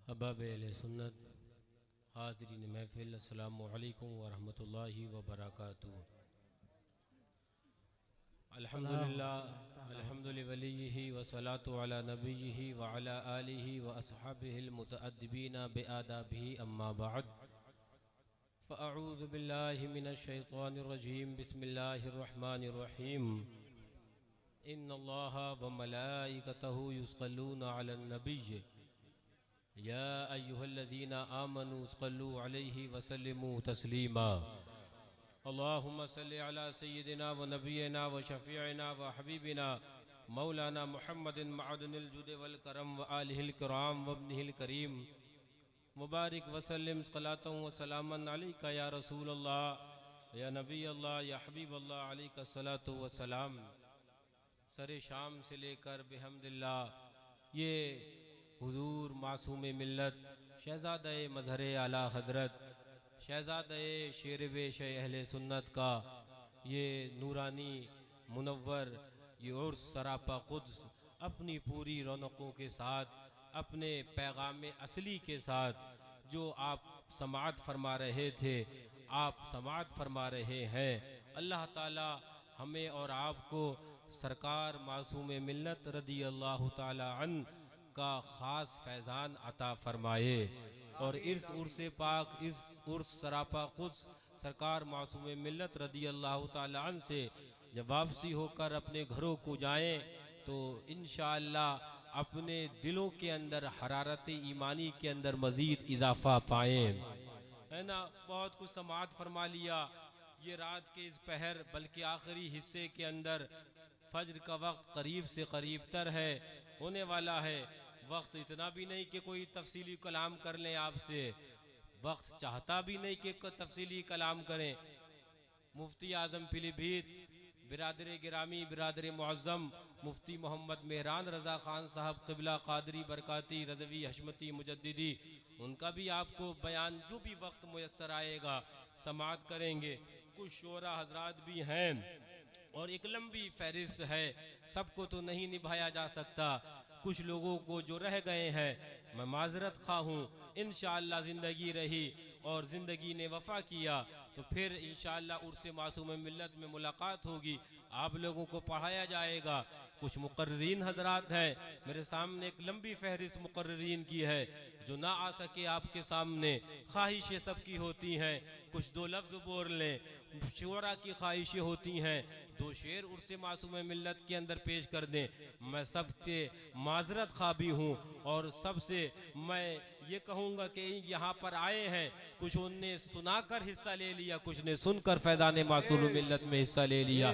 अहबाब अहले सुन्नत हाज़रीन महफ़िल अस्सलामु अलैकुम व रहमतुल्लाहि व बरकातुहू। अल्हम्दुलिल्लाह वलिय्यिही व सलातु अला नबिय्यिही व अला आलिही व अस्हाबिहिल मुतअद्दिबीना बिआदाबिही अम्मा बअद फ़अऊज़ु बिल्लाहि मिनश शैतानिर रजीम बिस्मिल्लाहिर रहमानिर रहीम। इन्नल्लाहा व मलाइकतहु युस्सल्लूना अलन नबिय्य या अय्युहल्लज़ीना आमनू सल्लु अलैहि वसल्लिमू तस्लीमा। अल्लाहुम्मा सल्लि अला सय्यिदिना व नबिय्यिना व शफ़ीइना व हबीबिना मौलाना मुहम्मदिन मअदनिल जुद वल करम व आलिहिल किराम व इब्निहिल करीम मुबारक वसल्लिम सलातन व सलामन अलैका या रसूल अल्लाह या नबी अल्लाह या हबीब अल्लाह अलैका सलातु व सलाम। सरे शाम से लेकर बिहम्दिल्लाह ये हुजूर मासूम मिल्लत शहज़ादा मज़हर आला हज़रत शहज़ादा शेरवे शे अहले सुन्नत का ये नूरानी मुनव्वर ये उर्स सरापा कुद्स अपनी पूरी रौनकों के साथ अपने पैगाम असली के साथ जो आप समाअत फरमा रहे थे, आप समाअत फरमा रहे हैं। अल्लाह ताला हमें और आपको सरकार मासूम मिल्लत रदी अल्लाह ताला अन का ख़ास फैज़ान अता फरमाए और इस उर्स पाक इस उर्स सरापा कुद्स सरकार मासूम मिल्लत रदी अल्लाह ताला अन से जब वापसी होकर अपने घरों को जाएं तो इंशाअल्लाह अपने दिलों के अंदर हरारत ईमानी के अंदर मज़ीद इजाफ़ा पाएँ, है ना। बहुत कुछ समाअत फरमा लिया ये रात के इस पहर, बल्कि आखिरी हिस्से के अंदर फज्र का वक्त करीब से करीब तर है, होने वाला है। वक्त इतना भी नहीं कि कोई तफसीली कलाम कर लें आपसे, वक्त चाहता भी नहीं कि तफसीली कलाम करें। मुफ्ती आज़म पीलीभीत बिरादर गिरामी बिरादर मुअज़्ज़म मुफ्ती मोहम्मद मेहरान रज़ा ख़ान साहब क़िबला क़ादरी बरकाती रज़वी हशमती मुजद्दिदी, उनका भी आपको बयान जो भी वक्त मुयस्सर आएगा समाअत करेंगे। कुछ शोरा हजरात भी हैं और एक लंबी फहरिस्त है, सबको तो नहीं निभाया जा सकता। कुछ लोगों को जो रह गए हैं मैं माजरत खा हूँ। इंशाअल्लाह ज़िंदगी रही और ज़िंदगी ने वफ़ा किया तो फिर इंशाअल्लाह उर्स मासूम मिल्लत में मुलाकात होगी, आप लोगों को पढ़ाया जाएगा। कुछ मुकर्रीन हजरात हैं, मेरे सामने एक लंबी फहरिस्त मुकर्रीन की है, जो ना आ सके आपके सामने, ख्वाहिशें सबकी होती हैं, कुछ दो लफ्ज़ बोल लें, शोरा की ख्वाहिशें होती हैं, दो शेर उर्स मासूम मिल्लत के अंदर पेश कर दें। मैं सबसे माजरत खा भी हूँ और सबसे मैं ये कहूँगा कि यहाँ पर आए हैं, कुछ उनने सुनाकर हिस्सा ले लिया, कुछ ने सुनकर फैज़ान मासूम मिल्लत में हिस्सा ले लिया,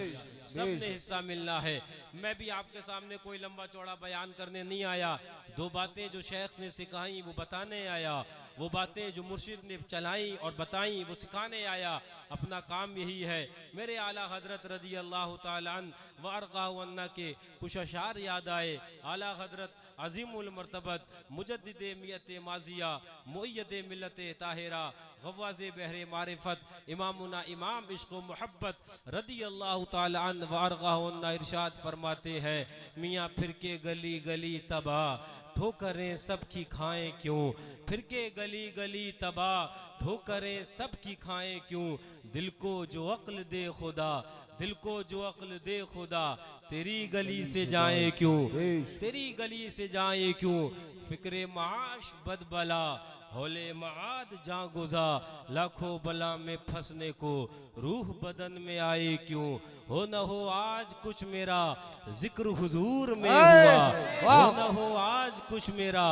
सब ने हिस्सा मिलना है। मैं भी आपके सामने कोई लंबा चौड़ा बयान करने नहीं आया, दो बातें जो शेख ने सिखाई वो बताने आया, वो बातें जो मुर्शिद ने चलाई और बताई वो सिखाने आया। अपना काम यही है। मेरे आला हज़रत रज़ी अल्लाह ताला अन्हु व अरग़ाहु अन्ना के कुछ अशार याद आए। आला हज़रत अज़ीमुल मर्तबत मुजद्दिद मियत माज़िया मुय्यद मिल्लत ताहिरा गव्वाज़ बहरे मारिफत इमामुना इमाम इश्क़ व मोहब्बत रदी अल्लाह ताला अन्हु व अरग़ाहु अन्ना इरशाद फरमाते हैं, मियाँ फिर के गली गली तबाह ठोकरें सबकी खाएं क्यों, फिर के गली गली तबाह ठोकरें सबकी खाएं क्यों, दिल को जो अक्ल दे खुदा, दिल को जो अक्ल दे खुदा, तेरी गली से जाए क्यों, तेरी गली से जाए क्यों, फिक्रे माश बदबला होले माद जां गुजा, लाखों बला में फंसने को रूह बदन में आए क्यों, हो न हो आज कुछ मेरा जिक्र हुजूर में हुआ, हो न हो आज कुछ मेरा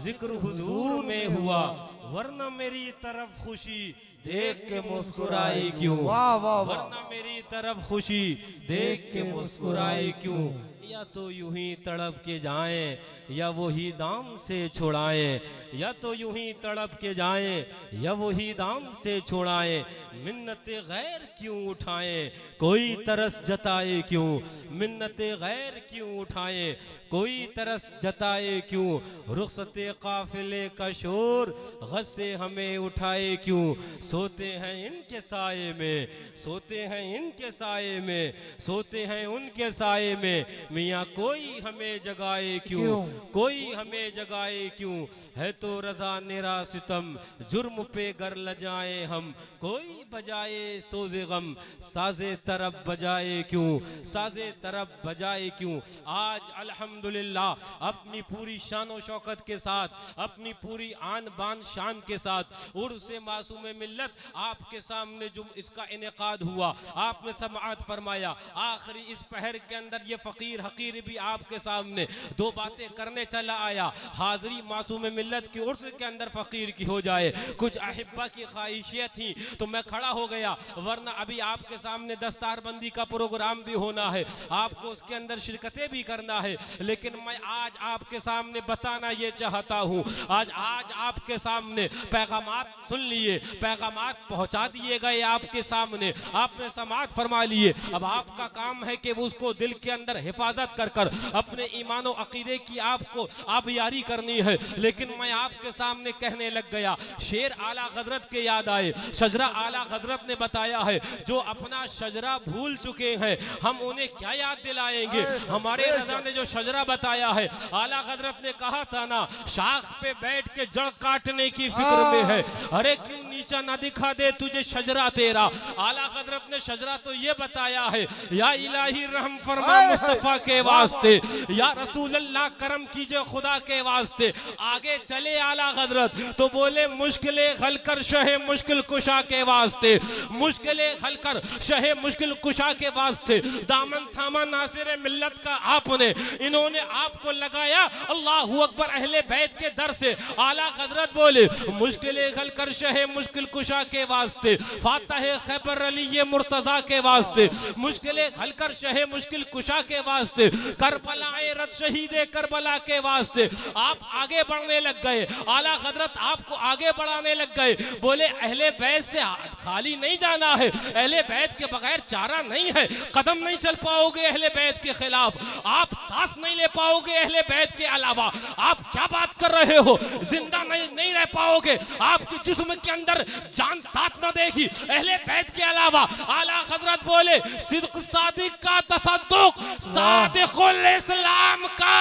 जिक्र हुजूर में हुआ, वरना मेरी तरफ खुशी देख के मुस्कुराई क्यों, वरना मेरी तरफ खुशी देख के मुस्कुराई क्यों। या तो यूं ही तड़प के जाएं या वही दाम से छुड़ाएं, या तो यूं ही तड़प के जाएं या वही दाम से छुड़ाएं, मिन्नते गैर क्यों उठाएं कोई तरस जताए क्यों, मिन्नते गैर क्यों उठाएं कोई तरस जताए क्यों, रुखसते काफिले का शोर गश से हमें उठाए क्यों, सोते हैं इनके साए में, सोते हैं इनके साए में, सोते हैं उनके साए में, मियाँ कोई हमें जगाए क्यों, कोई हमें जगाए क्यों, है तो रजा नेरा सितम, जुर्म पे गर लजाए हम, कोई बजाए सोज़े गम, साज़े तरब बजाए क्यों, साज़े तरब बजाए क्यों। आज अल्हम्दुलिल्लाह अपनी पूरी शान शौकत के साथ, अपनी पूरी आन बान शान के साथ उर्से मासूम मिल्लत आपके सामने जो इसका इनेकाद हुआ, आपने समाअत फरमाया। आखिरी इस पहर के अंदर ये फ़कीर हकीर भी आपके सामने दो बातें करने चला आया। हाज़री मासूम मिल्लत की उर्स के अंदर फ़कीर की हो जाए, कुछ अहिब्बा की ख्वाहिशें थी तो मैं खड़ा हो गया, वरना अभी आपके सामने दस्तारबंदी का प्रोग्राम भी होना है, आपको उसके अंदर शिरकतें भी करना है। लेकिन मैं आज आपके सामने बताना ये चाहता हूँ, आज आपके सामने पैगामात सुन लिए, पैगामात पहुँचा दिए गए आपके सामने, आपने समाअत फरमा लिए। अब आपका काम है कि उसको दिल के अंदर हिफाजत कर कर अपने ईमान और अकीदे की आपको आबियारी करनी है। लेकिन मैं आपके सामने कहने लग गया, शेर आला हजरत के याद आए, शजरा आला हजरत ने बताया है, जो अपना शजरा भूल चुके हैं हम उन्हें क्या याद दिलाएंगे। हमारे रजा ने जो शजरा बताया है, आला हजरत ने कहा था ना, शाख पे बैठ के जड़ काटने की फिक्र में है, अरे क्यों नीचा ना दिखा दे तुझे शजरा तेरा। आला हजरत ने शजरा तो ये बताया है, या इलाही रहम फरमा मुस्तफा के वास्ते, या रसूल अल्लाह करम कीजिए खुदा के वास्ते। आगे चले आला हजरत तो बोले, मुश्किलें हल कर शहे मुश्किल कुशा के वास्ते, मुश्किलें हल कर शहे मुश्किल कुशा के वास्ते। दामन थामा नासिर मिल्लत का आपने, इन्होंने आपको लगाया अल्लाहू अकबर अहले बैत के दर से। आला हजरत बोले, मुश्किलें हल कर शहे मुश्किल कुशा के वास्ते, फातह खैबर अली ये मुर्तजा के वास्ते, मुश्किलें हल कर शहे मुश्किल कुशा के वास्ते, करबलाए रत शहीदे करबला के वास्ते। आप आगे बढ़ने लग गए, आला हजरत आपको आगे बढ़ाने लग गए। बोले, अहले बैत से खाली नहीं जाना है, अहले बैत के बगैर चारा नहीं है, कदम नहीं चल पाओगे अहले बैत के खिलाफ, आप सांस नहीं ले पाओगे अहले बैत के अलावा। आप क्या बात कर रहे हो, जिंदा नहीं रह पाओगे, आपके जिस्म के अंदर जान साथ न देगी अहले बैत के अलावा। आला हजरत बोले, सिद्क सादिक का तसद्दुक सादिकुल इस्लाम का।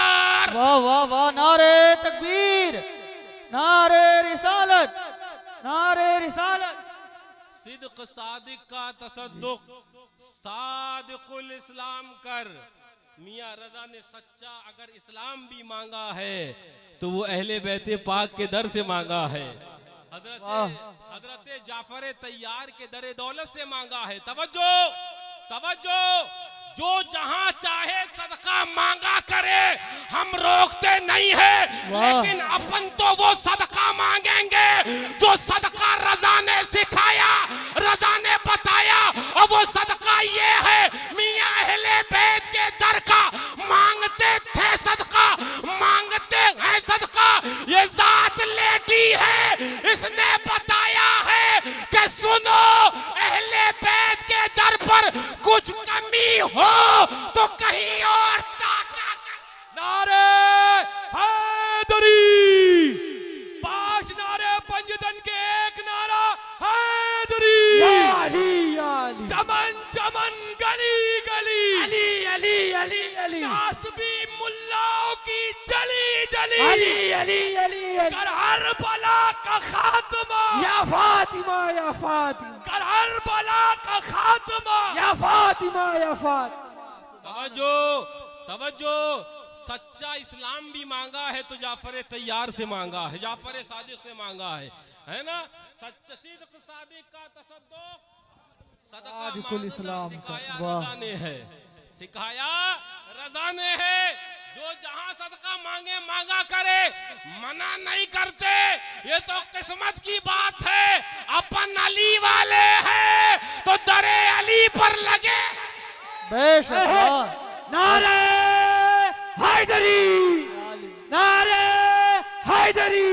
वाह वाह वाह, नारे तकबीर, नारे रिसालत, नारे रिसालत। सिद्क सादिक का तसद्दुक सादिकुल इस्लाम कर। मियाँ रजा ने सच्चा अगर इस्लाम भी मांगा है तो वो अहले बैते पाक के दर से मांगा है, हजरत जाफर तैयार के दरे दौलत से मांगा है। तवज्जो तवज्जो, जो जहां चाहे सदका मांगा करे, हम रोकते नहीं है, लेकिन अपन तो वो सदका मांगेंगे जो सदका रजा ने सिखाया, रजा ने बताया। और वो सदका ये है, मियां अहले बैत के दर का मांगते थे सदका, मांगते हैं सदका। ये जात लेटी है, इसने बताया है कि सुनो, अहले बैत के दर पर कुछ कमी हो तो कहीं और ताका। नारे हैदरी, 5 नारे पंजतन के एक नारा हैदरी। चमन चमन गली गली अली अली अली अली, नासबी मुल्लाओं की जली जली अली अली अली अली, कर हर बला का खात्मा या फातिमा या फातिमा, कर हर बला का खात्मा या फातिमा या फातिमा। तवज्जो तवज्जो, सच्चा इस्लाम भी मांगा है तो जाफर तैयार से मांगा है, जाफर सादिक से मांगा है ना। सच्चा सिद्क सादिक का तसद्दुक सादिकुल इस्लाम का, रजा ने है सिखाया, रजा ने है। जो जहां सदका मांगे मांगा करे, मना नहीं करते। ये तो किस्मत की बात है, अपन अली वाले हैं तो दरे अली पर लगे। बेशक। नारे हैदरी, नारे हैदरी।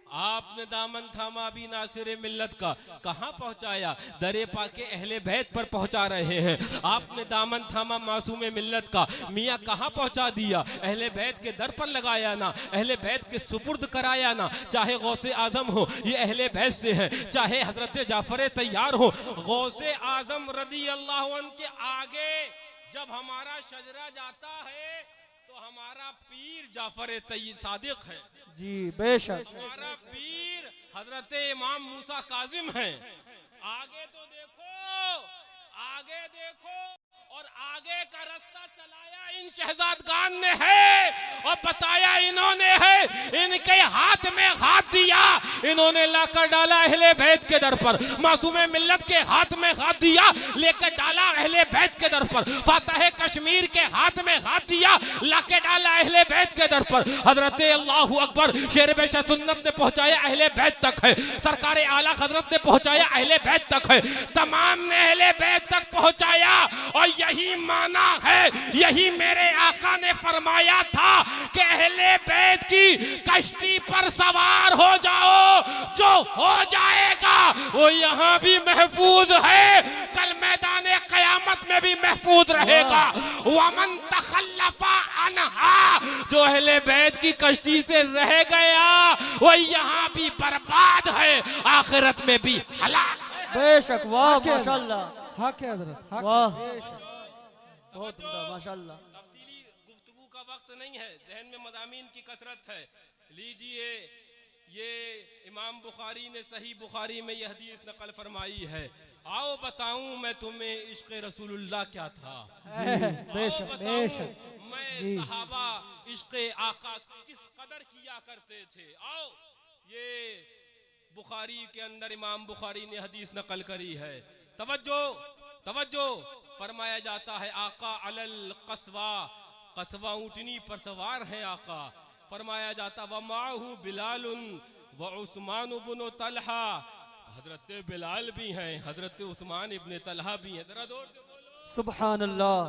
आपने दामन थामा भी नासिर मिल्लत का कहां पहुंचाया, दरे पाके अहले बैत पर पहुंचा रहे हैं। आपने दामन थामा मासूम मिल्लत का मियाँ कहां पहुंचा दिया, अहले बैत के दर पर लगाया ना, अहले बैत के सुपुर्द कराया ना। चाहे गौसे आजम हो, ये अहले बैत से है, चाहे हजरत जाफर तैयार हो, गौसे आजम रदी अल्लाह अन्हु के आगे जब हमारा शजरा जाता है तो हमारा पीर जाफर तय्यब सादिक है, जी बेशक। हमारा पीर हजरत इमाम मूसा काजिम है। आगे तो देखो, आगे देखो, और आगे का रास्ता चलाया इन शहजादगान ने है और बताया इन्होंने है, इनके हाथ में हाथ दिया, इन्होंने लाकर डाला अहले बैत के दर पर, मासूमे मिल्लत के हाथ में हाथ दिया, लेकर डाला अहले बैत के दर पर, फातह कश्मीर के हाथ में हाथ दिया, लाके डाला अहले बैत के दर पर। हजरत अल्लाहू अकबर शेर बेशा सुन्नत ने पहुंचाया अहले बैत तक है, सरकार आला हजरत ने पहुंचाया अहले बैत तक है, तमाम ने अहले बैत तक पहुंचाया। और यही माना है, यही मेरे आका ने फरमाया था कि अहले बैत की कश्ती पर सवार हो जाओ, जो हो जाएगा वो यहाँ भी महफूज है, कल मैदान कयामत में भी महफूज रहेगा। वमन तखल्लफा अनहा, जो अहले बैत की कश्ती से रह गया वो यहाँ भी बर्बाद है, आखिरत में भी हलाक। बेशक, वाह माशाल्लाह, हक है हजरत, हक है, वाह। बेशक। बहुत उम्दा, माशाल्लाह। तफसीली गुफ्तगू का वक्त नहीं है, जहन में मज़ामीन की कसरत है। लीजिए, ये इमाम बुखारी ने सही बुखारी में ये हदीस नकल फरमाई है। आओ बताऊं मैं तुम्हें इश्क़ रसूलुल्लाह क्या था, बेशक बेशक। मैं सहाबा इश्क़ आका किस कदर किया करते थे। आओ, ये बुखारी के अंदर इमाम बुखारी ने हदीस नकल करी है। तवज्जो तवज्जो, फरमाया जाता है आका अलल कस्वा, कस्वा ऊँटनी पर सवार हैं आका। फरमाया जाता व माहू बिलालुन व उस्मान इब्न तलहा, हजरत बिलाल भी हैं, हजरत उस्मान इब्न तलहा भी हैं। जरा जोर से बोलो सुभान अल्लाह,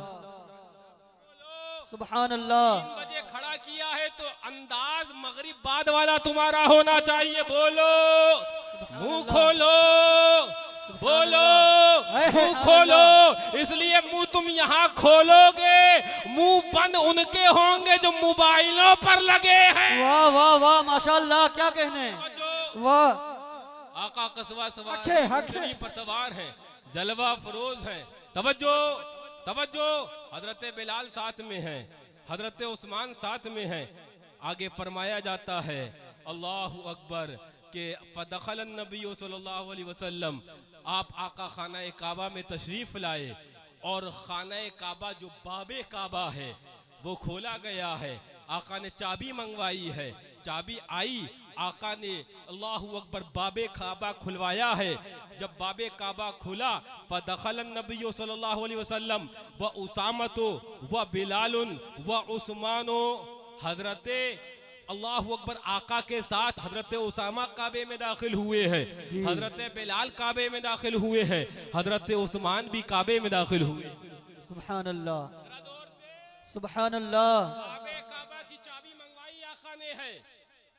सुभान अल्लाह। 3 बजे खड़ा किया है तो अंदाज मगरिब बाद वाला तुम्हारा होना चाहिए। बोलो, मुंह खोलो, बोलो, मुंह खोलो, इसलिए मुंह तुम यहाँ खोलोगे, मुंह बंद उनके होंगे जो मोबाइलों पर लगे हैं। वाह वाह वाह माशाल्लाह, क्या कहने, वाह। आका कस्बा सवार हक है, हक है। पर सवार हैं, जलवा फरोज हैं। तवज्जो तवज्जो, हजरत बिलाल साथ में हैं, हजरत उस्मान साथ में हैं। आगे फरमाया जाता है अल्लाहु अकबर के फदखल नबी सल्लल्लाहु अलैहि वसल्लम, आप आका खाना काबा में तशरीफ लाए और खाना काबा जो बाबे काबा है वो खोला गया है। आका ने चाबी मंगवाई है, चाबी आई, आका ने अल्लाहु अकबर बाबे काबा खुलवाया है। जब बाबे काबा खुला फदखल नबी सल्लल्लाहु अलैहि वसल्लम व उसामतो व बिलालुन व उस्मानो, हजरते अल्लाहु अकबर आका के साथ हजरत उसामा काबे में दाखिल हुए हैं, हजरत बिलाल काबे में दाखिल हुए हैं, हजरत उस्मान भी काबे में दाखिल हुए। सुभान अल्लाह, सुभान अल्लाह। काबे काबा की चाबी मंगवाई आका ने है,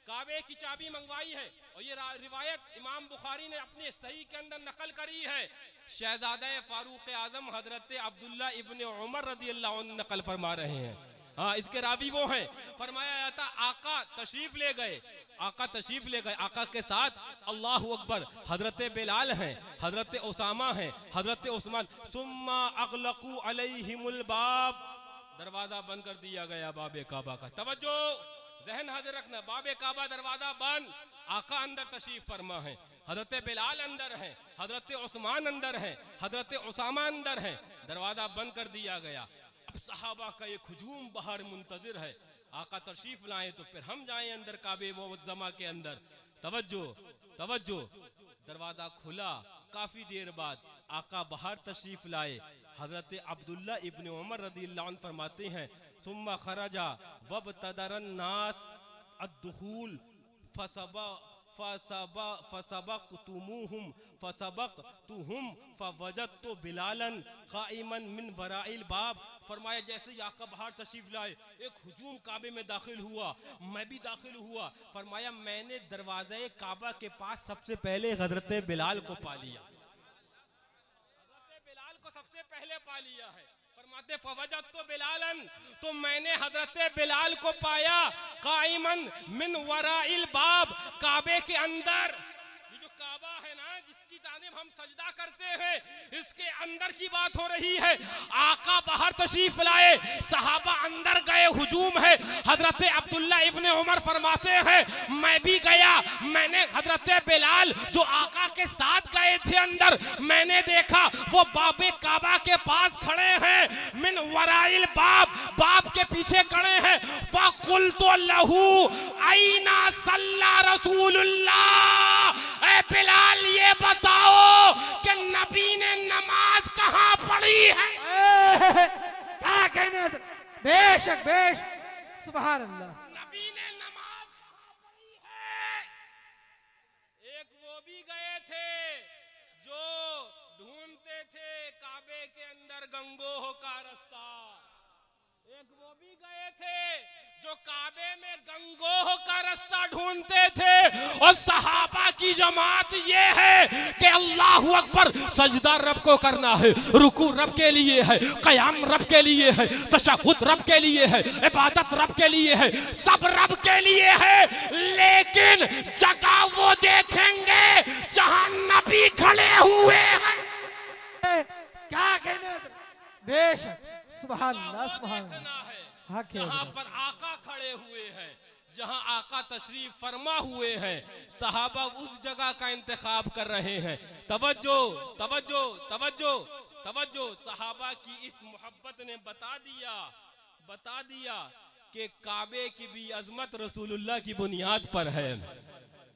काबे की चाबी मंगवाई है। और ये रिवायत इमाम बुखारी ने अपने सही के अंदर नकल करी है। शहजादा फारूक आजम हजरत अब्दुल्ला इब्न उमर रज़ी अल्लाह अन्हु नकल फरमा रहे हैं। हाँ, इसके रावी वो हैं। फरमाया जाता आका तशरीफ ले गए, आका तशरीफ ले गए, आका के साथ अल्लाहु अकबर हजरत बिलाल हैं, हजरत उसामा हैं, हजरत उस्मान। सुम्मा अगलकू अलैहिमुल बाब, दरवाजा बंद कर दिया गया बाबे काबा का। तवज्जो, जहन हाजिर रखना, बाबे काबा दरवाजा बंद, आका अंदर तशरीफ फरमा है, हजरत बिलाल अंदर हैं, हजरत उस्मान अंदर हैं, हजरत उसामा अंदर हैं, दरवाजा बंद कर दिया गया। अब सहाबा का एक हुजूम बाहर मुंतजिर है, आका तशरीफ लाए तो फिर हम जाएं अंदर काबे मुअज़्ज़मा के अंदर। तवज्जो तवज्जो, दरवाजा खुला, काफी देर बाद आका बाहर तशरीफ लाए। हजरत अब्दुल्ला इब्न उमर रज़ियल्लाहु अन्हु फरमाते हैं सुम्मा खरजा वब्तदरन नास अद्दुखूल फसबक़तुमुहुम फसबक़तुहुम फवजदतु बिलालन क़ाइमन मिन वराइल बाब। फरमाया जैसे ही आका बाहर तशरीफ लाए एक हुजूम काबे में दाखिल हुआ, मैं भी दाखिल हुआ। फरमाया मैंने दरवाज़े काबा के पास सबसे पहले हजरत बिलाल को पा लिया, हजरत बिलाल को सबसे पहले पा लिया है। फरमाते फवजदतु बिलालन, तो मैंने हजरत बिलाल को पाया, काइमन मिन वराइल बाब, काबे के अंदर ये जो काबा है ना, जिसकी जानिब हम सजदा करते हैं, इसके अंदर की बात हो रही है। आका बाहर तशरीफ लाए, सहाबा अंदर गए, हुजूम है। हजरत अब्दुल्ला इब्ने उमर फरमाते हैं, मैं भी गया, मैंने हजरत बिलाल जो आका के साथ गए थे अंदर, मैंने देखा वो बाबे काबा के पास खड़े हैं, मिन वराइल बाब के पीछे खड़े हैं। फकुल्तु लहू आइना सल्ला रसूलुल्लाह, ए बिलाल ये बताओ कि नबी ने नमाज कहाँ पढ़ी है? क्या कहने, बेशक बेशक, सुभान अल्लाह। नबी ने नमाज कहाँ पढ़ी है? एक वो भी गए थे जो ढूंढते थे काबे के अंदर गंगोह का रास्ता, एक वो भी गए थे जो काबे में गंगोह का रास्ता ढूंढते थे। और सहाबा की जमात ये है कि अल्लाहु अकबर, सजदा रब को करना है, रुकू रब के लिए है, कयाम रब के लिए है, तशहुद रब के लिए है, इबादत रब के लिए है, सब रब के लिए है। लेकिन जगह वो देखेंगे जहां नबी खड़े हुए हैं। क्या कहने, बेशक, सुभान अल्लाह, सुभान अल्लाह। हक है, जहां पर आका खड़े हुए हैं, जहां आका तशरीफ फरमा हुए हैं, सहाबा उस जगह का इंतखाब कर रहे हैं। तवज्जो तवज्जो तवज्जो तवज्जो, सहाबा की इस मोहब्बत ने बता दिया कि काबे की भी अजमत रसूलुल्लाह की बुनियाद पर है।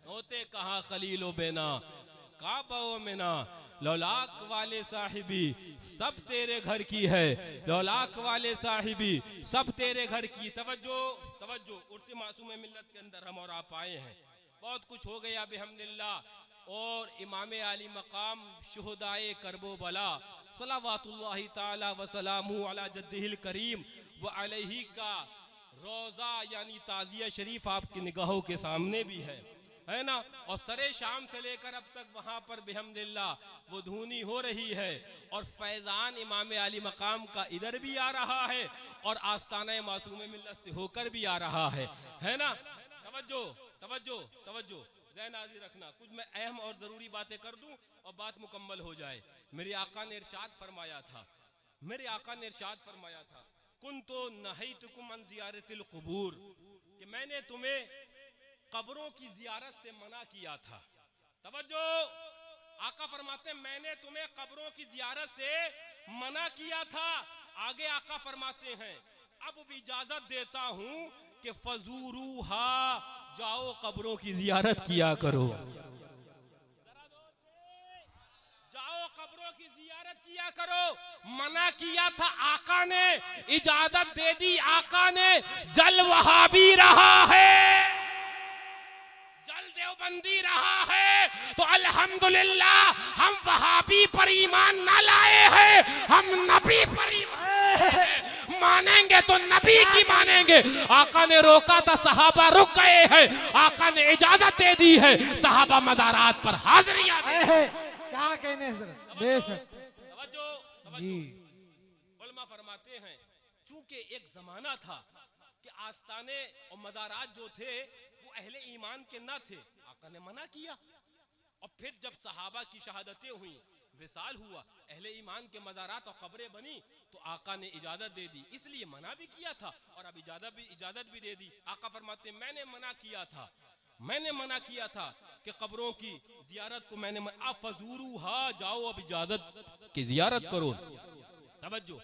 होते कहाँ खलीलो बेना काबा मिना, लौलाक वाले साहिबी सब तेरे घर की है, लौलाक वाले साहिबी सब तेरे घर की। तवज्जो तवज्जो, उर्स मासूम मिल्लत के अंदर हम और आप आए हैं, बहुत कुछ हो गया बिहम्दिल्लाह। और इमाम आली मकाम शुहदाए करबो बला सलावतुल्लाहि ताला व सलामु अला जद्दिहिल करीम व अलैहि का रोज़ा यानी ताज़िया शरीफ आपकी निगाहों के सामने भी है ना। और सरे शाम से लेकर अब तक वहाँ पर बिहम्दिल्लाह वो धूनी हो रही है, और फैज़ान इमाम आली मकाम का इधर भी आ रहा है और आस्ताना मासूम मिल्लत से होकर भी आ रहा है ना। तवज्जो तवज्जो तवज्जो, ज़हन हाज़िर रखना, कुछ मैं अहम और ज़रूरी बातें कर दूं और बात मुकम्मल हो जाए। मेरे आका ने इरशाद फरमाया था, कुन्तु नहैतुकुम अन ज़ियारतिल क़ुबूर, कि मैंने तुम्हें कब्रों की ज़ियारत से मना किया था। तवज्जो, आका फरमाते हैं मैंने तुम्हें कब्रों की ज़ियारत से मना किया था। आगे आका फरमाते हैं अब भी इजाजत देता हूं कि फजूरूहा, जाओ कब्रों की ज़ियारत किया करो, जाओ कब्रों की ज़ियारत किया करो। मना किया था आका ने, इजाजत दे दी आका ने। जल वहाबी रहा है, जल देवबंदी रहा है, तो अल्हम्दुलिल्लाह हम वहाबी पर ईमान ना लाए हैं, हम नबी पर ईमान मानेंगे तो नबी की मानेंगे। आका ने रोका था, सहाबा रुक गए हैं, आका ने इजाजत दे दी है, सहाबा मज़ारात पर हाजिरियां दे। क्या कहने, बेशक जी। उलमा फरमाते हैं चूंकि एक जमाना था कि आस्ताने और मज़ारात जो थे वो अहले ईमान के ना थे, आका ने मना किया। और फिर जब सहाबा की शहादतें हुई, विसाल हुआ, अहले ईमान के मज़ारात और कब्रें बनी, तो आका ने इजाज़त दे दी, इसलिए मना भी किया था और अब इजाज़त भी दे दी। आका फरमाते मैंने मना किया था कि कब्रों की ज़ियारत को मैंने फज़ूरूहा, जाओ अब इजाज़त की ज़ियारत करो। तवज्जो,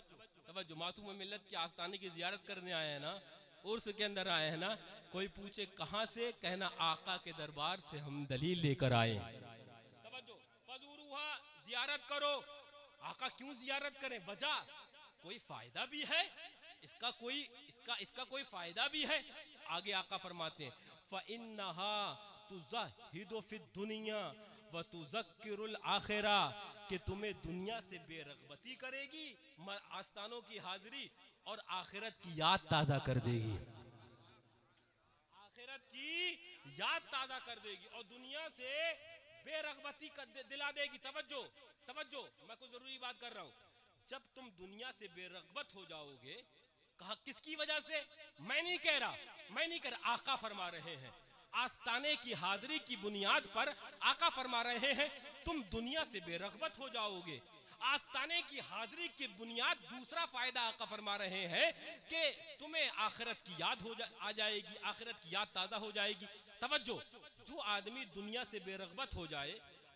मासूम मिल्लत के आस्ताने की ज़ियारत करने आए हैं ना, उर्स के अंदर आए हैं ना, कोई पूछे कहाँ से, कहना आका के दरबार से हम दलील लेकर आए। तवज्जो, फज़ूरूहा, ज़ियारत करो। आका क्यों ज़ियारत करें, वजह कोई फायदा भी है, इसका कोई फायदा भी है। आगे आका फरमाते हैं फ़इन्नहा तुज़हिदु फ़िद दुनिया व तुज़क्किरुल आखिरा, कि तुम्हें दुनिया से बेरग़बती करेगी, आस्तानों की हाजिरी, और आखिरत की याद ताज़ा कर देगी, और दुनिया से बेरग़बती दिला देगी। तवज्जो, मैं कुछ जरूरी बात कर रहा हूँ। जब तुम दुनिया से बेरग़बत हो जाओगे, कहा किसकी वजह से, मैं नहीं कह रहा, आका फरमा रहे हैं। आस्ताने की हाजिरी की बुनियाद पर आका फरमा रहे हैं तुम दुनिया से बेरगबत हो जाओगे। आस्ताने की हाजिरी की बुनियाद दूसरा फायदा आका फरमा रहे हैं कि तुम्हें आखिरत की याद आ जाएगी, आखिरत की याद ताज़ा हो जाएगी। तवज्जो, जो आदमी दुनिया से बेरगबत हो जाए,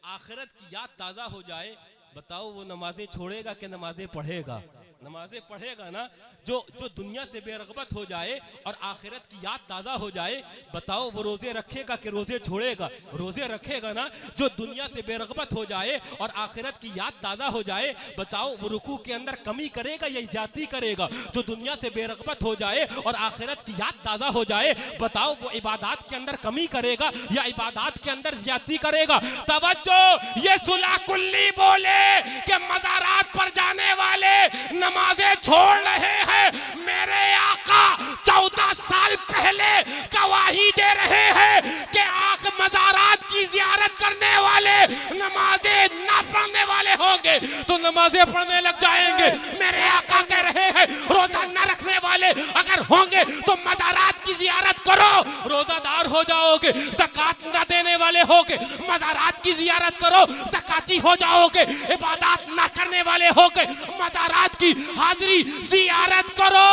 आखिरत की याद ताज़ा हो जाए, बताओ वो नमाजें छोड़ेगा कि नमाजें पढ़ेगा? नमाजें पढ़ेगा ना। जो दुनिया से बेरगबत हो जाए और आखिरत की याद ताज़ा हो जाए, बताओ वो रोज़े रखेगा कि रोज़े छोड़ेगा? रोज़े रखेगा ना। जो दुनिया से बेरगबत हो जाए और आखिरत की याद ताज़ा हो जाए, बताओ वो रुकू के अंदर कमी करेगा या ज्यादती करेगा? जो दुनिया से बेरगबत हो जाए और आखिरत की याद ताज़ा हो जाए, बताओ वो इबादत के अंदर कमी करेगा या इबादत के अंदर ज्यादती करेगा? तवज्जो, ये सुलह कुल्ली बोले कि मज़ारात पर जाने वाले नमाजें छोड़ रहे हैं। मेरे आका 14 साल पहले गवाही दे रहे हैं कि आख मज़ारात की ज़ियारत करने वाले नमाजें ना पढ़ने वाले होंगे तो नमाजें पढ़ने लग जाएंगे। मेरे आका कह रहे हैं रोजा न रखने वाले अगर होंगे तो मज़ारात की ज़ियारत करो, रोजादार हो जाओगे। ज़कात न देने वाले होगे, मज़ारात की ज़ियारत करो, ज़काती हो जाओगे। इबादत ना करने वाले होगे, मज़ारात की हाजिरी ज़ियारत करो,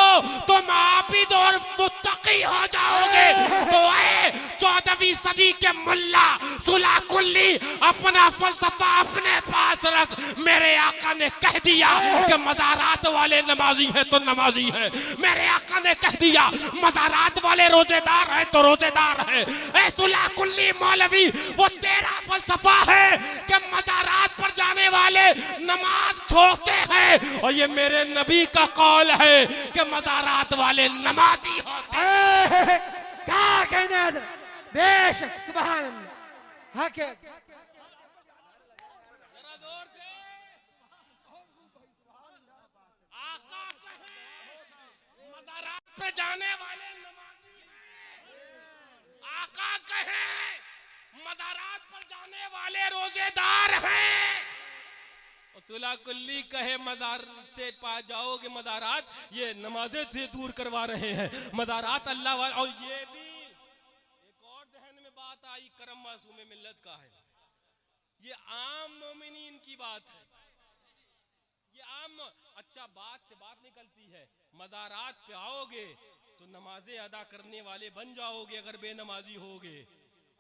तुम आबिद और मुत्तकी हो जाओगे। तो 14वीं सदी के मुल्ला सुलह कुल्ली अपना फलसफा अपने पास रख। मेरे आका ने कह दिया कि मज़ारात वाले नमाजी है तो नमाजी है। मेरे आका ने कह दिया मज़ारात वाले रोजेदार है तो रोजेदार है। ए सुलह कुल्ली मौलवी, वो तेरा फलसफा है कि मज़ारात पर जाने वाले नमाज छोड़ते हैं और ये मेरे नबी का कौल है कि मज़ारात वाले नमाजी होते हैं। क्या कहना है? बेशक, सुभान अल्लाह। हक है। जरा जोर से आका कहे मज़ारात पे जाने वाले नमाजी हैं। आका कहे मज़ारात पर जाने वाले रोजेदार हैं। सुलह कुल्ली कहे मज़ार से पा जाओगे मज़ारात, ये नमाजें से दूर करवा रहे हैं। मज़ारात अल्लाह वाला। और ये भी एक और जहन में बात आई, करम मासूम मिल्लत का है। ये आम मोमिनीन की बात है, ये आम। अच्छा, बात से बात निकलती है, मज़ारात पे आओगे तो नमाजें अदा करने वाले बन जाओगे अगर बेनमाजी होगे।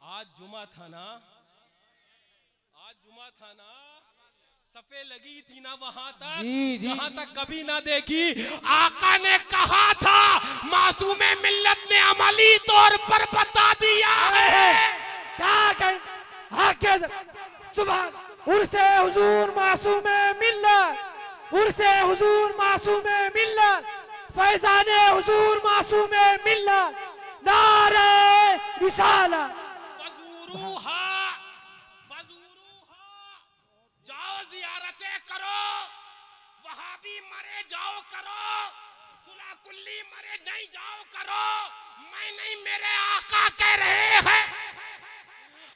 आज जुमा था ना, आज जुमा था ना, सफे लगी थी ना वहां तक जहां तक कभी ना देखी। आका ने कहा था, मासूमे मिल्लत ने अमली तौर पर बता दिया है। क्या कहें? सुभान उर्से हुजूर मासूमे मिल्लत, उर्से हुजूर मासूमे मिल्लत, फैजाने हुजूर मासूमे मिल्लत, नारे रिसालत। फजूरूहा, जाओ ज़ियारतें करो, वहां भी मरे जाओ करो, सुलह कुल्ली मरे नहीं जाओ करो। मैं नहीं, मेरे आका कह रहे हैं।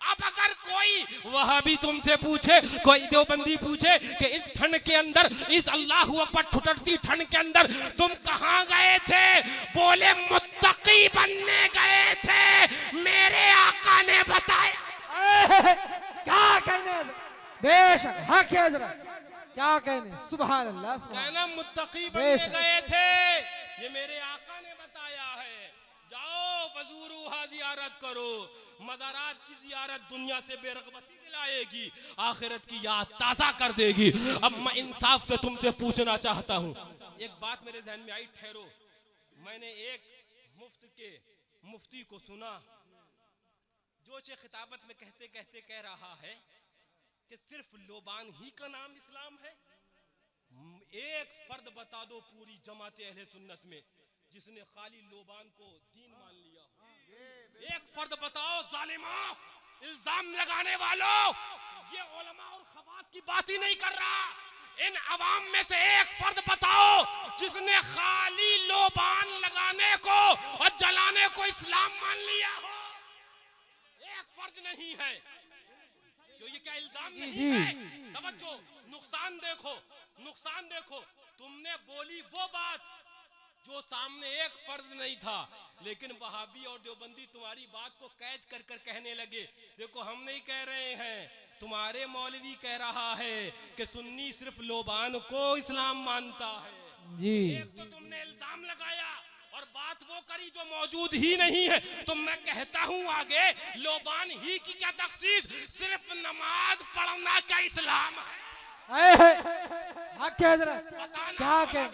अब अगर कोई वहां भी तुमसे पूछे, कोई देवबंदी पूछे कि इस ठंड के अंदर, इस अल्लाहू अकबर ठुठकती ठंड के अंदर तुम कहां गए थे? बोले मुत्तकी बनने गए थे, मेरे आका ने बताया। क्या कहने? बेशक, हक है हज़रत। क्या कहने? सुभान अल्लाह। कहना मुत्तकी बनने गए थे, ये मेरे आका ने बताया है। जाओ फजूरूहा ज़ियारत करो। मज़ारात की ज़ियारत दुनिया से बेरगबती दिलाएगी, आखिरत की याद ताज़ा कर देगी। अब मैं इंसाफ से तुमसे पूछना चाहता हूँ, एक बात मेरे ज़हन में आई, ठहरो। मैंने एक मुफ्ती को सुना, जोश खिताबत में कहते कहते कह रहा है कि सिर्फ लोबान ही का नाम इस्लाम है। एक फर्द बता दो पूरी जमात अहले सुन्नत में जिसने खाली लोबान को दीन मान लिया। एक फर्द बताओ जालिमो, इल्जाम लगाने वालों, ये उलमा और खवास की बात ही नहीं कर रहा। इन अवाम में से एक फर्द बताओ जिसने खाली लोबान लगाने को और जलाने को इस्लाम मान लिया हो। एक फर्द नहीं है। जो ये क्या इल्जाम नहीं है? तवज्जो, नुकसान देखो, नुकसान देखो। तुमने बोली वो बात जो सामने एक फर्ज नहीं था, लेकिन वहाबी और देवबंदी तुम्हारी बात को कैच कर कर कहने लगे। देखो हम नहीं कह रहे हैं, तुम्हारे मौलवी कह रहा है कि सुन्नी सिर्फ लोबान को इस्लाम मानता है जी। एक तो तुमने इल्जाम लगाया और बात वो करी जो मौजूद ही नहीं है। तो मैं कहता हूं आगे, लोबान ही की क्या तखसीस, सिर्फ नमाज पढ़ना क्या इस्लाम है? हक है हजरत, क्या कह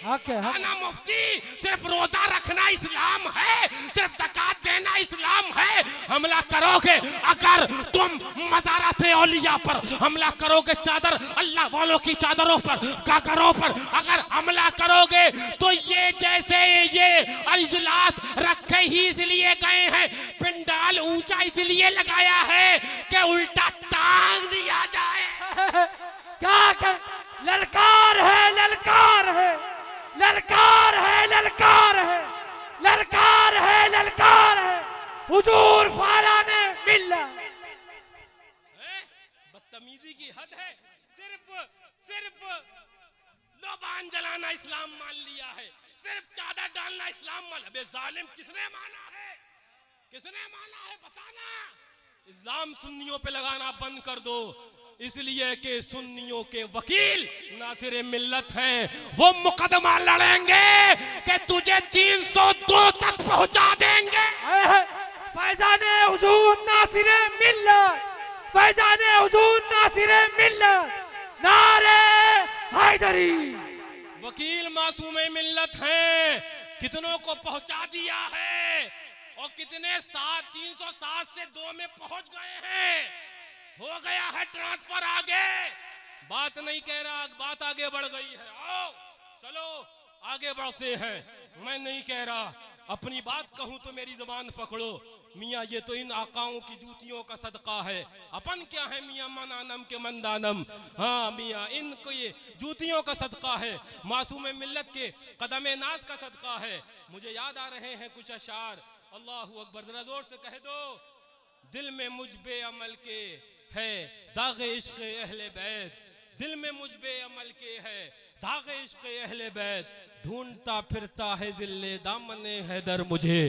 हक है हक। मुफ्ती सिर्फ रोजा रखना इस्लाम है, सिर्फ ज़कात देना इस्लाम है। हमला करोगे अगर तुम मज़ारात औलिया पर, हमला करोगे चादर अल्लाह वालों की चादरों पर, काकरों पर अगर हमला करोगे तो ये जैसे ये इजलास रखे ही इसलिए गए हैं, पिंडाल ऊंचा इसलिए लगाया है कि उल्टा टांग दिया जाए। क्या कह, ललकार है ललकार है ललकार है ललकार है ललकार है ललकार है हुजूर फाराने बिल्ला। बदतमीजी की हद है। सिर्फ लोबान जलाना इस्लाम मान लिया है, सिर्फ चादर डालना इस्लाम मान। अबे जालिम, किसने माना है? किसने माना है बताना। इस्लाम सुन्नियों पे लगाना बंद कर दो, इसलिए कि सुन्नियों के वकील नासिर मिल्लत हैं। वो मुकदमा लड़ेंगे कि तुझे 302 तक पहुंचा देंगे। फैजाने हुजूर नासिरे मिल्लत, फैजाने हुजूर नासिरे मिल्लत, नारे हैदरी। वकील मासूमे मिल्लत हैं, कितनों को पहुंचा दिया है और कितने 307 से 2 में पहुंच गए हैं। हो गया है ट्रांसफर। आगे बात नहीं कह रहा, बात आगे बढ़ गई है। आओ चलो आगे बढ़ते हैं। मैं नहीं कह रहा, अपनी बात कहूं तो मेरी जुबान पकड़ो। मियाँ ये तो इन आकाओं की जूतियों का सदका है। अपन क्या है मियाँ, मनानम के मंदानम। हाँ मियाँ, इनको ये जूतियों का सदका है, मासूम मिल्लत के कदम नाज का सदका है। मुझे याद आ रहे हैं कुछ अशार। अल्लाहू अकबर, जरा जोर से कह दो। दिल में मुझ बे अमल के है दागे इश्क़ अहले बैत, दिल में मुझ बे अमल के है दागे इश्क़ अहले बैत। ढूंढता फिरता है जिल्ले दामने हैदर मुझे,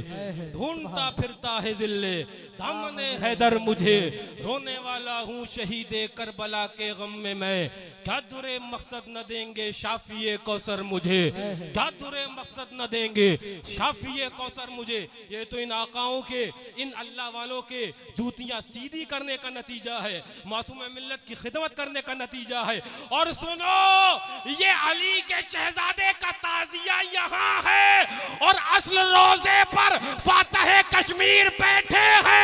ढूंढता फिरता है जिल्ले दामने हैदर मुझे। रोने वाला हूँ शहीदे करबला के गम में मैं, क्या दुरे मकसद न देंगे शाफिए कौसर मुझे, क्या दुरे मकसद न देंगे शाफिए कौसर मुझे। ये तो इन आकाओं के, इन अल्लाह वालों के जूतियां सीधी करने का नतीजा है, मासूम मिल्लत की खिदमत करने का नतीजा है। और सुनो, ये अली के शहजादे का ताजिया यहाँ है और असल रोजे पर फातह कश्मीर बैठे हैं।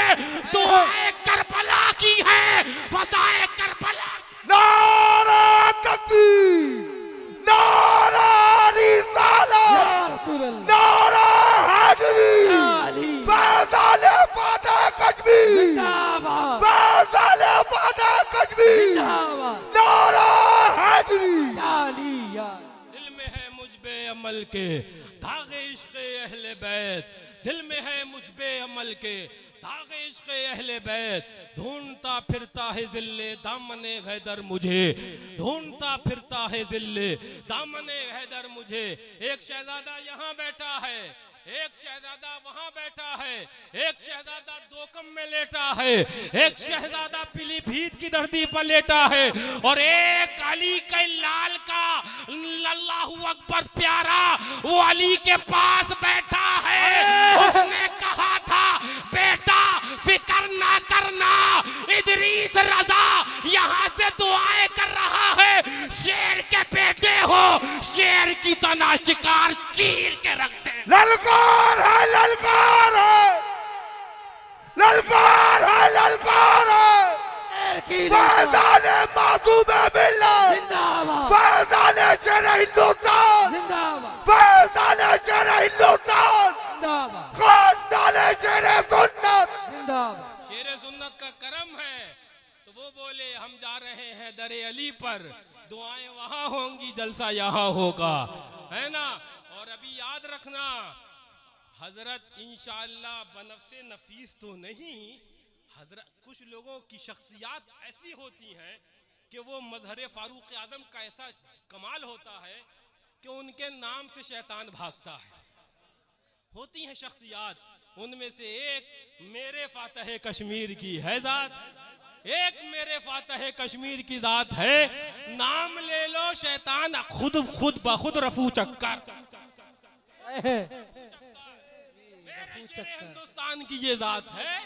दुआएं करबला की है, फसाए करबला। नारा तकबीर, नारा रिसालत, या रसूल अल्लाह, नारा हैदरी, अली फैज़ाने फातह कश्मीर, जिंदाबाद फैज़ाने फातह कश्मीर, जिंदाबाद, नारा हैदरी। या अली या। दिल में है मुझबे अमल के धागे इश्क़े अहले बैत, दिल में है मुझबे अमल के धागे इश्क़े अहले बैत। ढूंढता फिरता है जिल्ले दामने हैदर मुझे, ढूंढता फिरता है जिल्ले दामने हैदर मुझे। एक शहजादा यहाँ बैठा है, एक शहजादा वहां बैठा है, एक शहजादा दोकम में लेटा है, एक शहजादा पीलीभीत की धरती पर लेटा है और एक अली के लाल का अल्लाहू अकबर प्यारा वो अली के पास बैठा है। उसने कहा था बेटा फिक्र ना करना, इदरीस रजा यहाँ से दुआएं कर रहा है। शेर के बेटे हो, शेर की तना शिकार चीर के रखते। ललकार है, ललकार है, ललकार है, ललकार है। फैज़ाने मासूम मिल्लत, जिंदाबाद, फैज़ाने शेर हिंदुस्तान, जिंदाबाद, फैज़ाने शेर हिंदुस्तान, जिंदाबाद, खानदाने शेर सुन्नत। जिंदाबाद। शेर सुन्नत का करम है तो वो बोले हम जा रहे हैं दरे अली पर, दुआएं वहां होंगी जलसा यहाँ होगा, है ना। और अभी याद रखना हजरत इंशाअल्लाह बनफ्से नफीस तो नहीं, हजरत कुछ लोगों की शख्सियात ऐसी होती हैं कि वो मजहर फारूक आजम का ऐसा कमाल होता है कि उनके नाम से शैतान भागता है। होती हैं शख्सियात, उनमें से एक मेरे फातह कश्मीर की है जात, एक मेरे फातह कश्मीर की जात है। नाम ले लो शैतान खुद बखुद रफू चक्कर। मेरे शेर हिंदुस्तान की ये जात है,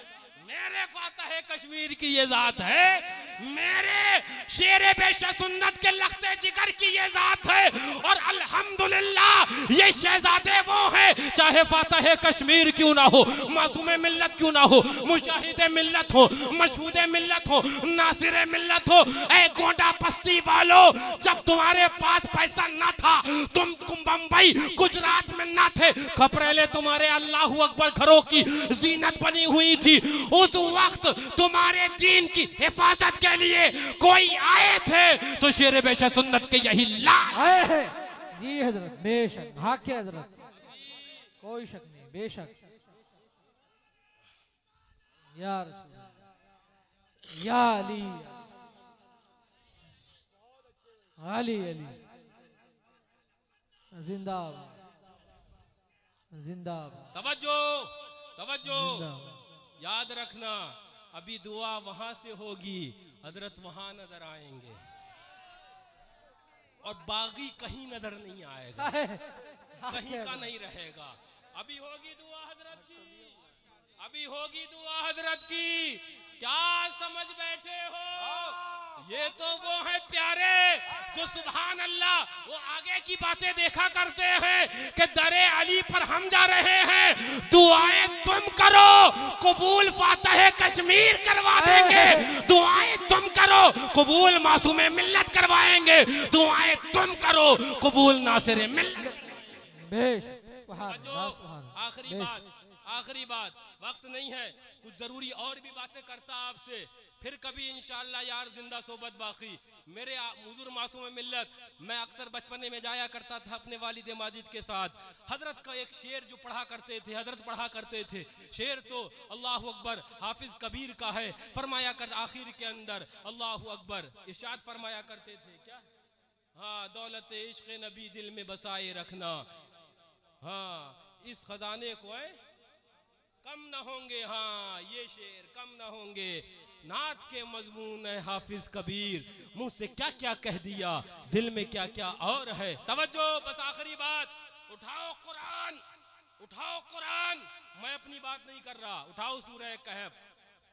मेरे फातह कश्मीर की ये जात है, मेरे शेरे पेशा सुन्नत के लख्ते जिगर की ये जात है। और अल्हम्दुलिल्लाह ये शहजादे वो हैं, चाहे फातह कश्मीर क्यों ना हो, मासूमे मिल्लत क्यों ना हो, मुशाहिदे मिल्लत हो, मशहूदे मिल्लत हो, नासिरे मिल्लत हो। ऐ गोंडा बस्ती वालों, जब तुम्हारे पास पैसा ना था, तुम बंबई गुजरात में ना थे, खपरेले तुम्हारे अल्लाहू अकबर घरों की जीनत बनी हुई थी। उस वक्त तुम्हारे दीन की हिफाजत के लिए कोई आए थे तो शेर बेशक सुन्नत के यही लाल आए हैं जी हजरत, बेशक हक है हजरत, कोई शक नहीं, बेशक। या रसूल, या अली, अली अली जिंदाबाद, जिंदाबाद, तवज्जो तवज्जो। जिंदाबाद। याद रखना, अभी दुआ वहां से होगी, हजरत वहां नजर आएंगे और बागी कहीं नजर नहीं आएगा, कहीं का नहीं रहेगा। अभी होगी दुआ हजरत की, अभी होगी दुआ हजरत की। क्या समझ बैठे हो? ये तो वो है प्यारे जो सुभान अल्लाह वो आगे की बातें देखा करते हैं कि दरे अली पर हम जा रहे हैं, दुआएं तुम करो कबूल फातह कश्मीर करवा देंगे, दुआएं तुम करो कबूल मासूमे मिल्लत करवाएंगे, दुआएं तुम करो कबूल नासिरे मिल्लत। आखिरी बात, वक्त नहीं है, कुछ जरूरी और भी बातें करता आपसे, फिर कभी इंशाअल्लाह यार जिंदा सोबत बाकी। मेरे हुजूर मासूम मिल्लत, मैं अक्सर बचपने में जाया करता था अपने वालिद माजिद के साथ। हजरत का एक शेर जो पढ़ा करते थे, हजरत पढ़ा करते थे, शेर तो अल्लाह अकबर हाफिज कबीर का है, फरमाया कर आखिर के अंदर अल्लाह अकबर इरशाद फरमाया करते थे क्या? हाँ, दौलत इश्क नबी दिल में बसाए रखना, हाँ इस खजाने को है कम न होंगे, हाँ ये शेर कम न होंगे। नात के मजमून है हाफिज कबीर, मुंह से क्या क्या कह दिया, दिल में क्या क्या और है। तवज्जो, बस आखिरी बात, उठाओ कुरान, उठाओ कुरान, मैं अपनी बात नहीं कर रहा, उठाओ सूरह कहफ,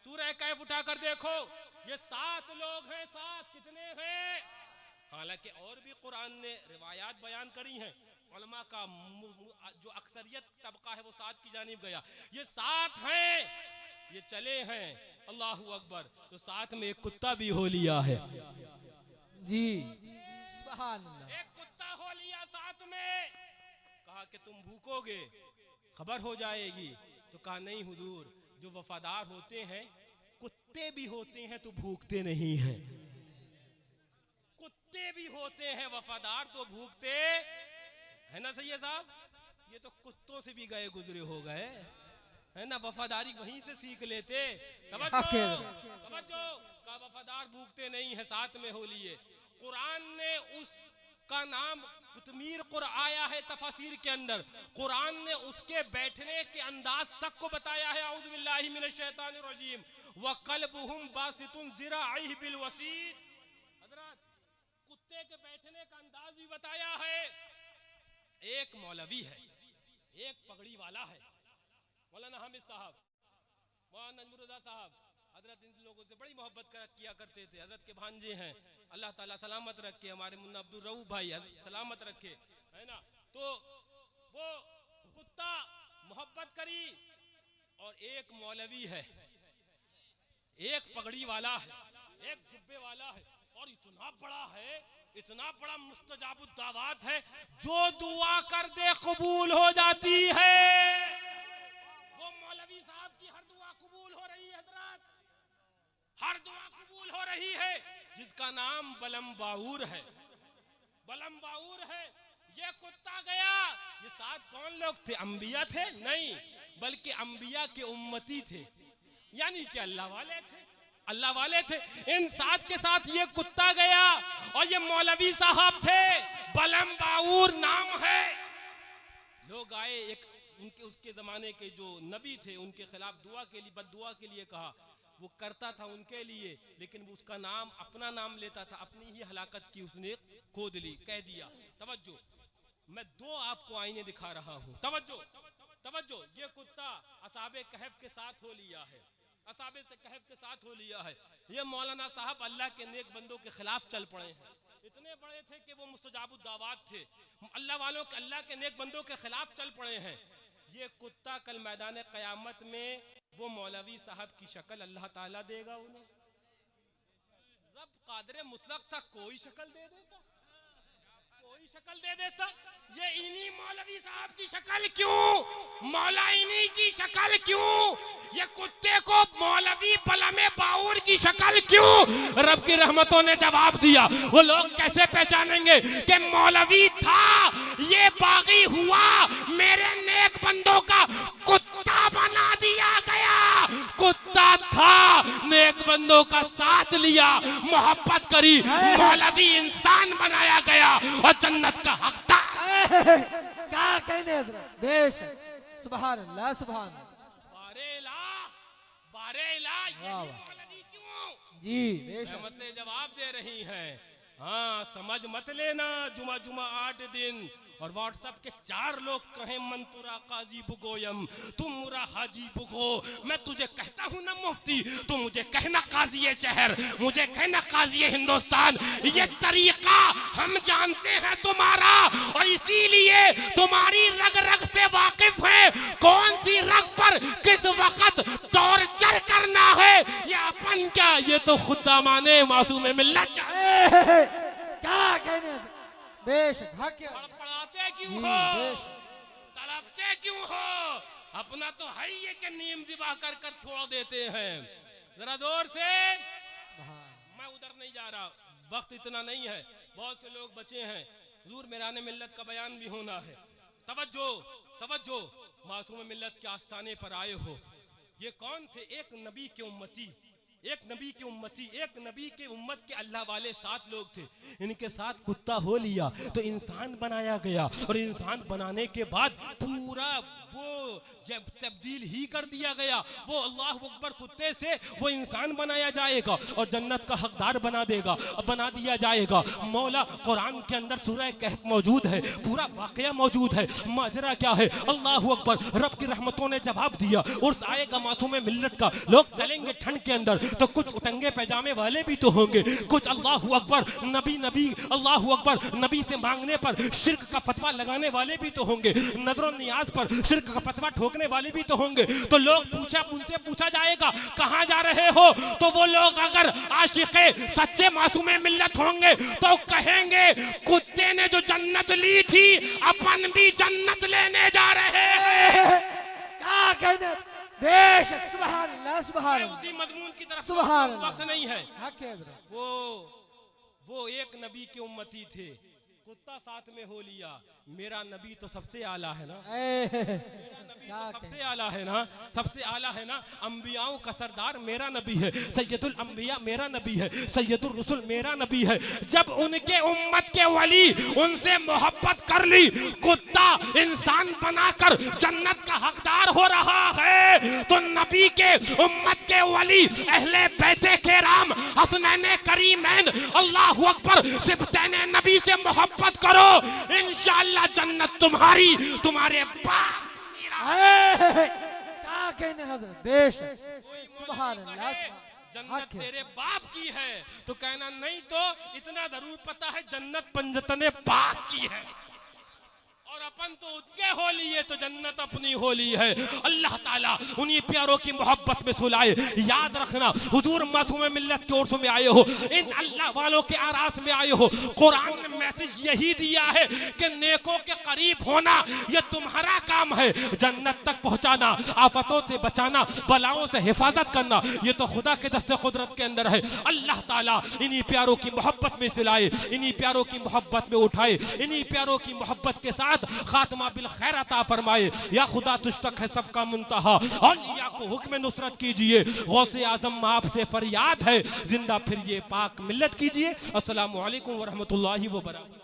सूरह कहफ उठा कर देखो, ये 7 लोग हैं, 7 कितने हैं? हालांकि और भी कुरान ने रिवायात बयान करी हैं, उलमा का जो अक्सरियत तबका है वो 7 की जानिब गया, ये 7 हैं, ये चले हैं, अल्लाहू अकबर। तो 7 में एक कुत्ता भी हो लिया है जी, सुभान अल्लाह, एक कुत्ता हो लिया 7 में। कहा कि तुम भूकोगे, खबर हो जाएगी, तो कहा नहीं हुजूर, जो वफादार होते हैं कुत्ते भी होते हैं तो भूखते नहीं हैं, कुत्ते भी होते हैं वफादार तो भूखते है ना सैयद साहब? ये तो कुत्तों से भी गए गुजरे हो गए है ना, वफादारी वहीं से सीख लेते। तवज्जो का वफादार भूखते नहीं है, 7 में हो लिए। कुरान ने उसका नाम कुतमीर कुर आया है तफसीर के अंदर, कुरान ने उसके बैठने के अंदाज तक को बताया है। औज़ु बिल्लाहि मिनश शैतानिर रजीम, व कल्बुहुम बासितुन ज़िराइहि बिल वसीत। हज़रत कुत्ते के बैठने का अंदाज भी बताया है। एक मौलवी है, एक पगड़ी वाला है, मौलाना हामिद साहब, मौलाना नजमुर्रज़ा साहब, हजरत इन लोगों से बड़ी मोहब्बत किया करते थे, हजरत के भांजे हैं, अल्लाह ताला सलामत रखे, हमारे मुन्ना अब्दुल रऊफ भाई सलामत रखे, है ना। तो वो कुत्ता मोहब्बत करी, और एक मौलवी है, एक पगड़ी वाला है, एक जुब्बे वाला है, और इतना बड़ा है, इतना बड़ा मुस्तजाबुद दावत है, जो दुआ कर दे कबूल हो जाती है। वो मौलवी साहब की हर दुआ कबूल हो रही है हजरत, हर दुआ कबूल हो रही है, जिसका नाम बलम बाऊर है, बलम बाऊर है। ये कुत्ता गया, ये 7 कौन लोग थे? अंबिया थे? नहीं, बल्कि अंबिया के उम्मती थे, यानी कि अल्लाह वाले थे, अल्लाह वाले थे। इन 7 के साथ ये कुत्ता गया, और ये मौलवी साहब थे, बलम बाऊर नाम है। लोग आए, एक उनके उसके ज़माने के जो नबी थे उनके खिलाफ दुआ के लिए बद्दुआ के लिए कहा, वो करता था उनके लिए, लेकिन वो उसका नाम अपना नाम लेता था, अपनी ही हलाकत की उसने खोद ली, कह दिया। तवज्जो, मैं दो आपको आईने दिखा रहा हूँ, तवज्जो तवज्जो। ये कुत्ता असहाबे कहफ के साथ हो लिया है, असहाबे से कहफ के साथ हो लिया है। ये मौलाना साहब अल्लाह के नेक बंदों के खिलाफ चल पड़े हैं, इतने बड़े थे कि वो मुस्तजाबुद्दावात थे, अल्लाह वालों के अल्लाह के नेक बंदों के खिलाफ चल पड़े हैं। ये कुत्ता कल मैदान क़यामत में वो मौलवी साहब की शक्ल अल्लाह ताला देगा उन्हें। रब कादिर मुतलक था, कोई शक्ल दे देता, कोई शक्ल दे देता। ये इन्हीं मौलवी साहब की शक्ल क्यों, मौला इन्हीं की शक्ल क्यों, ये कुत्ते को मौलवी बलमे बाउर की शक्ल क्यों? रब की रहमतों ने जवाब दिया। वो लोग कैसे पहचानेंगे कि मौलवी था, ये बागी हुआ, मेरे नेक बंदों का कुत्ता बना दिया गया। कुत्ता था, नेक बंदों का साथ लिया, मोहब्बत करी, मौलवी इंसान बनाया गया और जन्नत का हकदार। क्या कहने हजरत, बेशक, सुभान अल्लाह, सुभान अल्लाह। बारेला, ये मौलवी क्यों? जी बेशक, रहमतें जवाब दे रही हैं। हाँ, समझ मत लेना जुमा जुमा 8 दिन और व्हाट्सएप के 4 लोग कहें मंतुरा काजी बुगोयम, तुम मुरा हाजी बुगो। मैं तुझे कहता हूँ ना मुफ्ती, तुम मुझे कहना काजी शहर, मुझे कहना काजी हिंदुस्तान। ये तरीका हम जानते हैं तुम्हारा और इसीलिए तुम्हारी रग रग से वाकिफ है, कौन सी रग पर किस वक्त टॉर्चर करना है ये अपन क्या, ये तो खुदा माने मासूम मिल्लत। क्या कहने बेशक, हक है। पढ़ाते क्यों हो, तड़पते क्यों हो? अपना तो है ये कि नीम ज़िबा कर कर छोड़ देते हैं। जरा जोर से, मैं उधर नहीं जा रहा, वक्त इतना नहीं है, बहुत से लोग बचे हैं। हुजूर मेराने मिल्लत का बयान भी होना है। तवज्जो तवज्जो, मासूम मिल्लत के आस्थाने पर आए हो। ये कौन थे? एक नबी के उम्मती, एक नबी की उम्मती, एक नबी के उम्मत के अल्लाह वाले 7 लोग थे। इनके साथ कुत्ता हो लिया तो इंसान बनाया गया और इंसान बनाने के बाद पूरा वो जब तब्दील ही कर दिया गया। वो अल्लाह अकबर कुत्ते से वो इंसान बनाया जाएगा और जन्नत का हकदार बना देगा, बना दिया जाएगा। मौला कुरान के अंदर सूरह कहफ मौजूद है, पूरा वाकया मौजूद है। माजरा क्या है? अल्लाह अकबर, रब की रहमतों ने जवाब दिया। उर्स आएगा मासूम मिल्लत का, लोग चलेंगे ठंड के अंदर तो कुछ उटंगे पैजामे वाले भी तो होंगे, कुछ अल्लाह अकबर नबी नबी अल्लाह अकबर नबी से मांगने पर शिर्क का फतवा लगाने वाले भी तो होंगे, नजर नियाज पर शिर्क का फतवा ठोकने वाले भी तो होंगे। तो लोग उनसे पूछा जाएगा कहां जा रहे हो? तो वो लोग अगर आशिक़े सच्चे मासूमे मिल्लत होंगे तो कहेंगे कुत्ते ने जो जन्नत ली थी अपन भी जन्नत लेने जा रहे हैं। क्या कहने, बेशक, सुभान अल्लाह, सुभान अल्लाह। उसी मजमून की तरफ सुभान अल्लाह, वक्त नहीं है। हक है हजरत। वो एक नबी के उम्मती थे, कुत्ता साथ में हो लिया। मेरा नबी तो सबसे आला है ना, मेरा नबी तो सबसे आला है ना, सबसे आला है ना। अंबियाओं का सरदार मेरा नबी है, सैयदुल अंबिया मेरा नबी है, सैयदुल रसूल मेरा नबी है। जब उनके उम्मत के वली उनसे मोहब्बत कर ली, कुत्ता इंसान बनाकर जन्नत का हकदार हो रहा है, तो नबी के उम्मत के वली अहले बैते के राम हसनैन करीमैन अल्लाहु अकबर सिबतैन नबी से मोहब्बत करो, इंशाअल्लाह जन्नत तुम्हारी, तुम्हारे बाप। क्या कहने हजरत, बेशक, सुभान अल्लाह। जन्नत तेरे बाप की है तो कहना नहीं, तो इतना जरूर पता है जन्नत पंजतने पाक की है और अपन तो उनके हो लिए तो जन्नत अपनी हो ली है। अल्लाह ताला उन्हीं प्यारों की मोहब्बत में सुलाए। याद रखना, हुजूर मासूम मिल्लत की ओर से में आए हो, इन अल्लाह वालों के आरास में आए हो। कुरान ने मैसेज यही दिया है कि नेकों के करीब होना ये तुम्हारा काम है, जन्नत तक पहुंचाना, आफतों से बचाना, बलाओं से हिफाजत करना, ये तो खुदा के दस्ते कुदरत के अंदर है। अल्लाह ताला इन्हीं प्यारों की मोहब्बत में सिलाए, इन्हीं प्यारों की मोहब्बत में उठाए, इन्हीं प्यारों की मोहब्बत के साथ खात्मा बिल खैर अता फरमाए। या खुदा तुझ तक है सबका मुंतहा, औलिया को हुक्म नुसरत कीजिए। गौसे आजम आपसे फरियाद है, जिंदा फिर ये पाक मिल्लत कीजिए। अस्सलामु अलैकुम व रहमतुल्लाहि व बरकातहू।